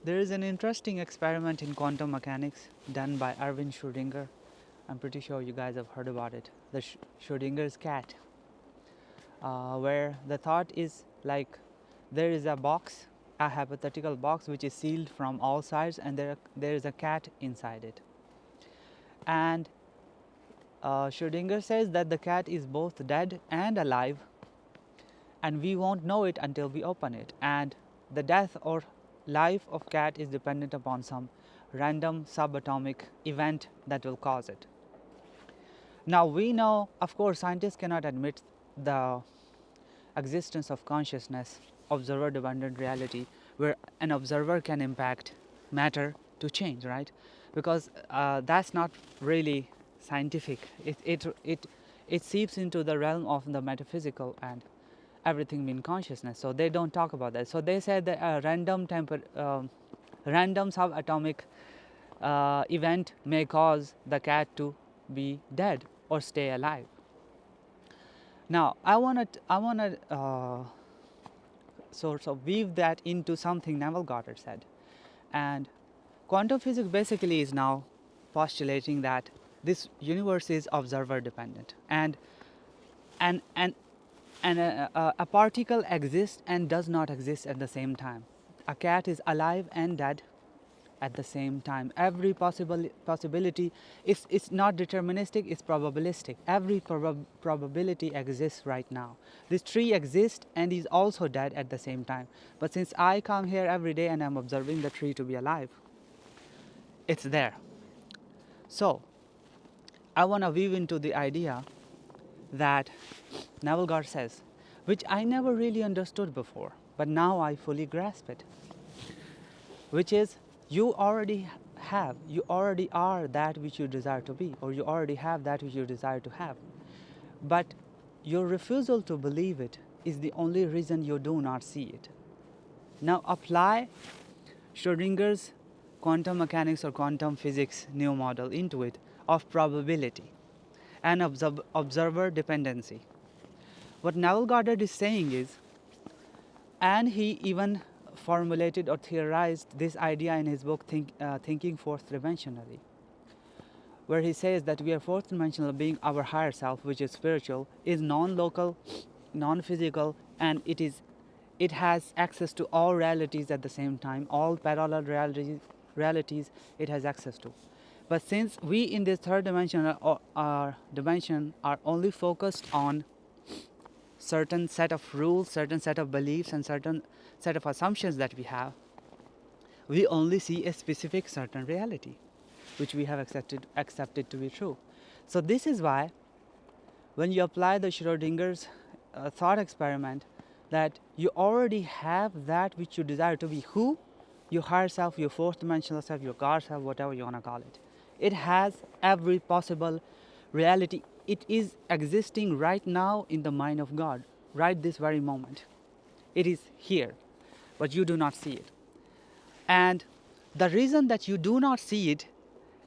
There is an interesting experiment in quantum mechanics done by Schrödinger. I'm pretty sure you guys have heard about it. The Schrödinger's cat, where the thought is like there is a box, a hypothetical box which is sealed from all sides, and there is a cat inside it. And Schrödinger says that the cat is both dead and alive, and we won't know it until we open it. And the death or life of cat is dependent upon some random subatomic event that will cause it. Now we know, of course, scientists cannot admit the existence of consciousness, observer dependent reality, where an observer can impact matter to change, right? Because that's not really scientific. It seeps into the realm of the metaphysical and everything being consciousness. So they don't talk about that. So they said that a random subatomic event may cause the cat to be dead or stay alive. Now I want to sort of weave that into something Neville Goddard said, and quantum physics basically is now postulating that this universe is observer dependent, and a particle exists and does not exist at the same time. A cat is alive and dead at the same time. Every possibility is not deterministic, it's probabilistic. Every probability exists right now. This tree exists and is also dead at the same time. But since I come here every day and I'm observing the tree to be alive, it's there. So I want to weave into the idea that Neville Goddard says, which I never really understood before, but now I fully grasp it, which is you already are that which you desire to be, or you already have that which you desire to have. But your refusal to believe it is the only reason you do not see it. Now apply Schrödinger's quantum mechanics or quantum physics new model into it of probability and observer dependency. What Neville Goddard is saying is, and he even formulated or theorized this idea in his book Thinking Fourth Dimensionally, where he says that we are fourth dimensional being. Our higher self, which is spiritual, is non-local, non-physical, and it has access to all realities at the same time, all parallel realities it has access to. But since we in this third dimension are only focused on certain set of rules, certain set of beliefs, and certain set of assumptions that we have, we only see a specific certain reality, which we have accepted to be true. So this is why when you apply the Schrödinger's thought experiment, that you already have that which you desire to be, who? Your higher self, your fourth dimensional self, your God self, whatever you want to call it. It has every possible reality. It is existing right now in the mind of God, right this very moment. It is here, but you do not see it. And the reason that you do not see it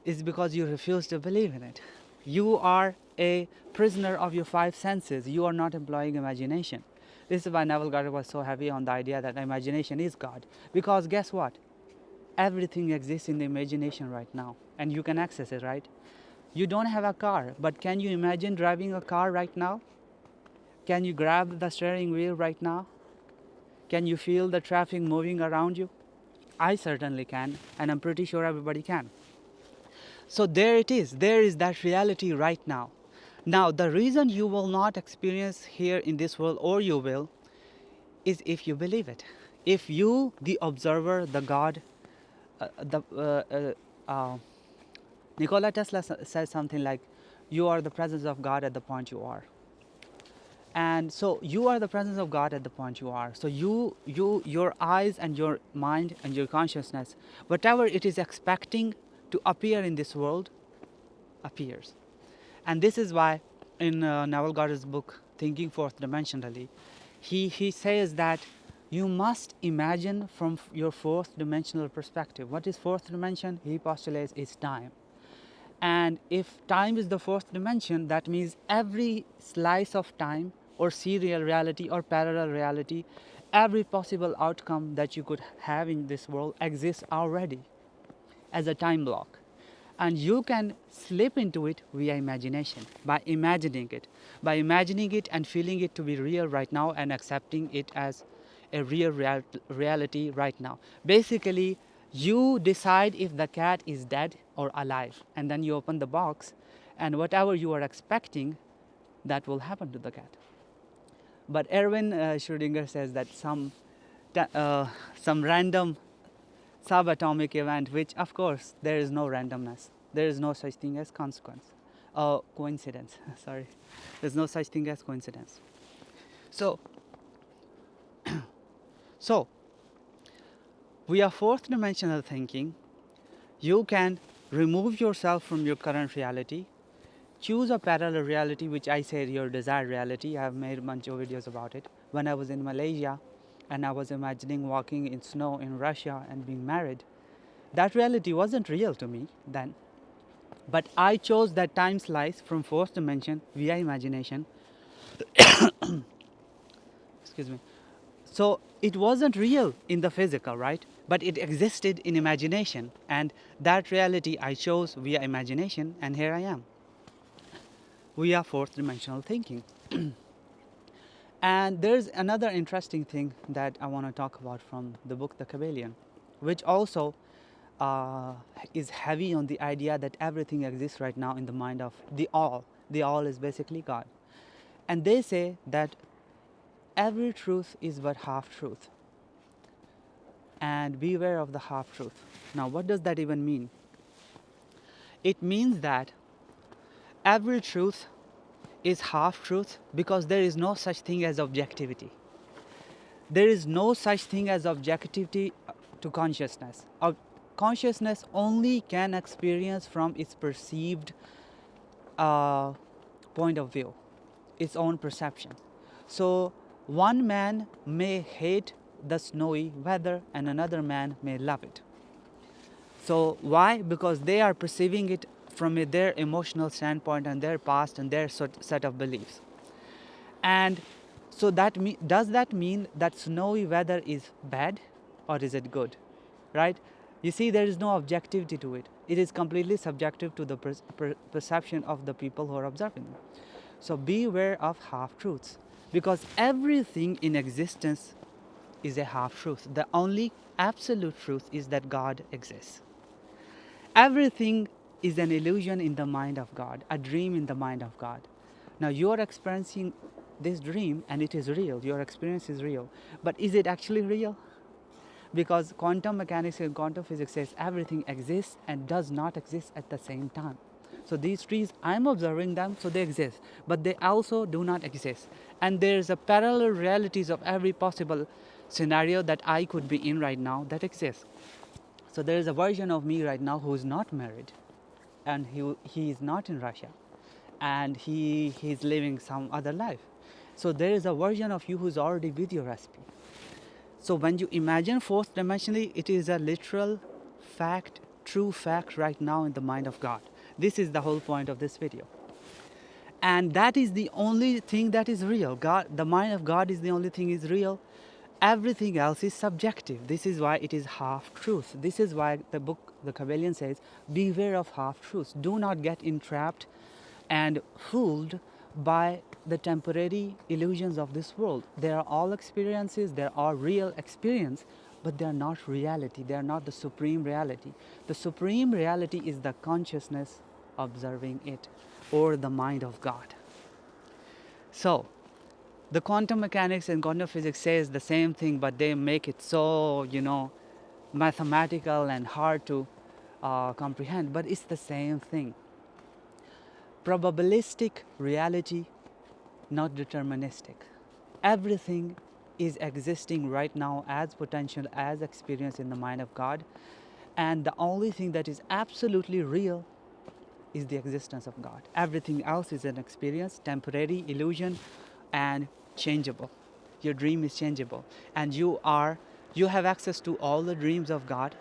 is because you refuse to believe in it. You are a prisoner of your five senses. You are not employing imagination. This is why Neville Goddard was so heavy on the idea that imagination is God. Because guess what? Everything exists in the imagination right now, and you can access it, right? You don't have a car, but can you imagine driving a car right now? Can you grab the steering wheel right now? Can you feel the traffic moving around you? I certainly can, and I'm pretty sure everybody can. So there it is. There is that reality right now. Now, the reason you will not experience here in this world, or you will, is if you believe it. If you, the observer, the God, Nikola Tesla says something like, you are the presence of God at the point you are. And so you are the presence of God at the point you are. So your eyes and your mind and your consciousness, whatever it is expecting to appear in this world, appears. And this is why in Neville Goddard's book, Thinking Fourth Dimensionally, he says that you must imagine from your fourth dimensional perspective. What is fourth dimension? He postulates is time. And if time is the fourth dimension, that means every slice of time or serial reality or parallel reality Every possible outcome that you could have in this world exists already as a time block. And you can slip into it via imagination, by imagining it. By imagining it and feeling it to be real right now and accepting it as a real reality right now. Basically, you decide if the cat is dead or alive. And then you open the box, and whatever you are expecting, that will happen to the cat. But Erwin Schrödinger says that some random subatomic event, which of course there is no randomness. There is no such thing as coincidence. Sorry, there's no such thing as coincidence. So, so we are fourth dimensional thinking. You can remove yourself from your current reality, choose a parallel reality, which I said your desired reality. I have made a bunch of videos about it. When I was in Malaysia and I was imagining walking in snow in Russia and being married, that reality wasn't real to me then. But I chose that time slice from fourth dimension via imagination. Excuse me. So it wasn't real in the physical, right? But it existed in imagination. And that reality I chose via imagination, and here I am. We are fourth dimensional thinking. And there's another interesting thing that I want to talk about from the book The Kabbalion, which also is heavy on the idea that everything exists right now in the mind of the all. The all is basically God. And they say that every truth is but half truth. And beware of the half truth. Now, what does that even mean? It means that every truth is half truth because there is no such thing as objectivity. There is no such thing as objectivity to consciousness. Consciousness only can experience from its perceived point of view, its own perception. So one man may hate the snowy weather and another man may love it. So why? Because they are perceiving it from their emotional standpoint and their past and their set of beliefs. And so does that mean that snowy weather is bad or is it good? Right? You see, there is no objectivity to it. It is completely subjective to the perception of the people who are observing. So beware of half-truths, because everything in existence is a half-truth. The only absolute truth is that God exists. Everything is an illusion in the mind of God, a dream in the mind of God. Now you are experiencing this dream and it is real, your experience is real, but is it actually real? Because quantum mechanics and quantum physics says everything exists and does not exist at the same time. So these trees, I'm observing them, so they exist, but they also do not exist. And there's a parallel realities of every possible scenario that I could be in right now that exists. So there is a version of me right now who is not married, and he is not in Russia, and he's living some other life. So there is a version of you who's already with your recipe. So when you imagine fourth dimensionally, it is a literal fact, true fact right now in the mind of God. This is the whole point of this video. And that is the only thing that is real. God, the mind of God is the only thing is real. Everything else is subjective. This is why it is half-truth. This is why the book, The Kabbalion, says, beware of half-truths. Do not get entrapped and fooled by the temporary illusions of this world. They are all experiences, they are real experience, but they are not reality. They are not the supreme reality. The supreme reality is the consciousness observing it, or the mind of God. So, the quantum mechanics and quantum physics says the same thing, but they make it so, mathematical and hard to comprehend, but it's the same thing. Probabilistic reality, not deterministic. Everything is existing right now as potential, as experience in the mind of God, and the only thing that is absolutely real is the existence of God. Everything else is an experience, temporary, illusion, and changeable. Your dream is changeable, and you have access to all the dreams of God.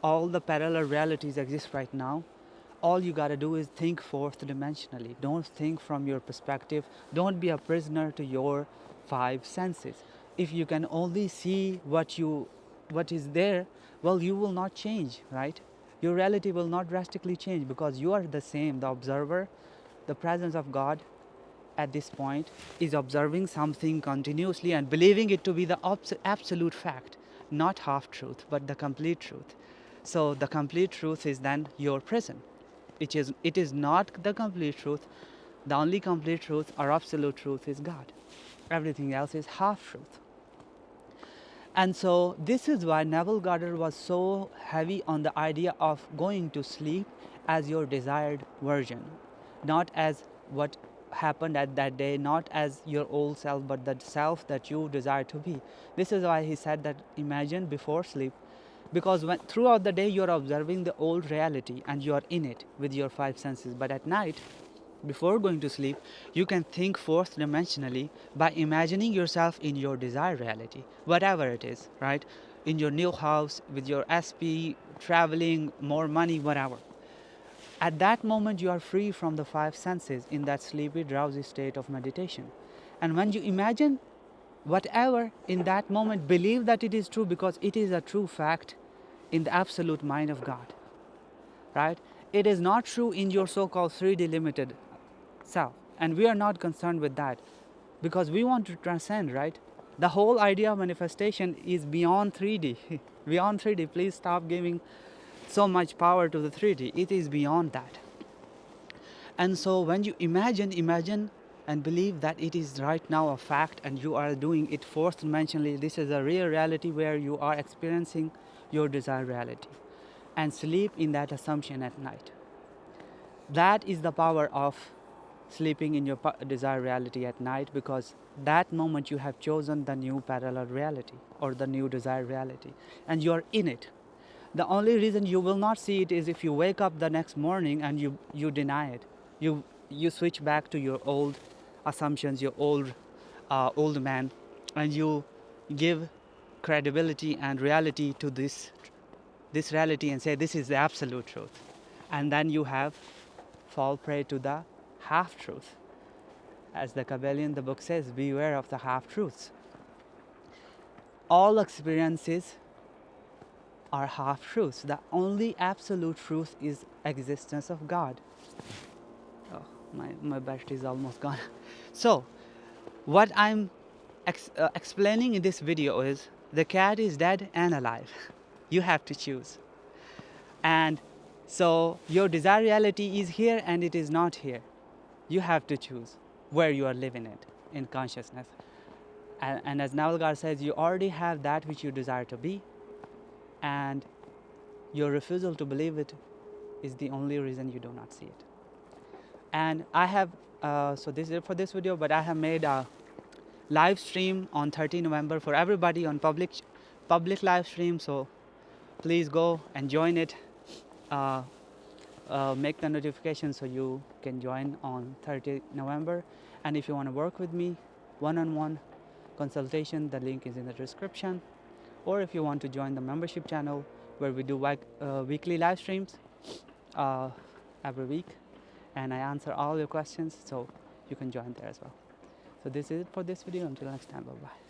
All the parallel realities exist right now. All you gotta do is think fourth dimensionally. Don't think from your perspective. Don't be a prisoner to your five senses. if you can only see what is there, well, you will not change, right? Your reality will not drastically change because you are the same. The observer, the presence of God at this point is observing something continuously and believing it to be the absolute fact, not half truth, but the complete truth. So the complete truth is then your prison. It is not the complete truth. The only complete truth or absolute truth is God. Everything else is half truth. And so this is why Neville Goddard was so heavy on the idea of going to sleep as your desired version, not as what happened at that day, not as your old self, but the self that you desire to be. This is why he said that imagine before sleep, because throughout the day you are observing the old reality and you are in it with your five senses, but at night, before going to sleep, you can think fourth dimensionally by imagining yourself in your desired reality, whatever it is, right? In your new house, with your SP, traveling, more money, whatever. At that moment, you are free from the five senses in that sleepy, drowsy state of meditation. And when you imagine whatever in that moment, believe that it is true because it is a true fact in the absolute mind of God, right? It is not true in your so-called 3D limited self. And we are not concerned with that because we want to transcend, right? The whole idea of manifestation is beyond 3D. Beyond 3D, please stop giving so much power to the 3D. It is beyond that. And so when you imagine and believe that it is right now a fact and you are doing it fourth dimensionally, this is a real reality where you are experiencing your desired reality. And sleep in that assumption at night. That is the power of sleeping in your desired reality at night, because that moment you have chosen the new parallel reality or the new desired reality and you are in it. The only reason you will not see it is if you wake up the next morning and you deny it. You switch back to your old assumptions, your old man, and you give credibility and reality to this reality and say this is the absolute truth. And then you have fall prey to the half-truth. As the Kabbalion, the book says, beware of the half-truths. All experiences are half-truths. The only absolute truth is existence of God. Oh, my battery is almost gone. So, what I'm explaining in this video is the cat is dead and alive. You have to choose. And so your desired reality is here and it is not here. You have to choose where you are living it in consciousness. And as Neville Goddard says, you already have that which you desire to be, and your refusal to believe it is the only reason you do not see it. And I have, so this is it for this video, but I have made a live stream on 13 November for everybody on public live stream, so please go and join it. Make the notification so you can join on 30 November. And if you want to work with me, one-on-one consultation, the link is in the description. Or if you want to join the membership channel where we do weekly live streams every week, and I answer all your questions, so you can join there as well. So this is it for this video. Until next time, bye-bye.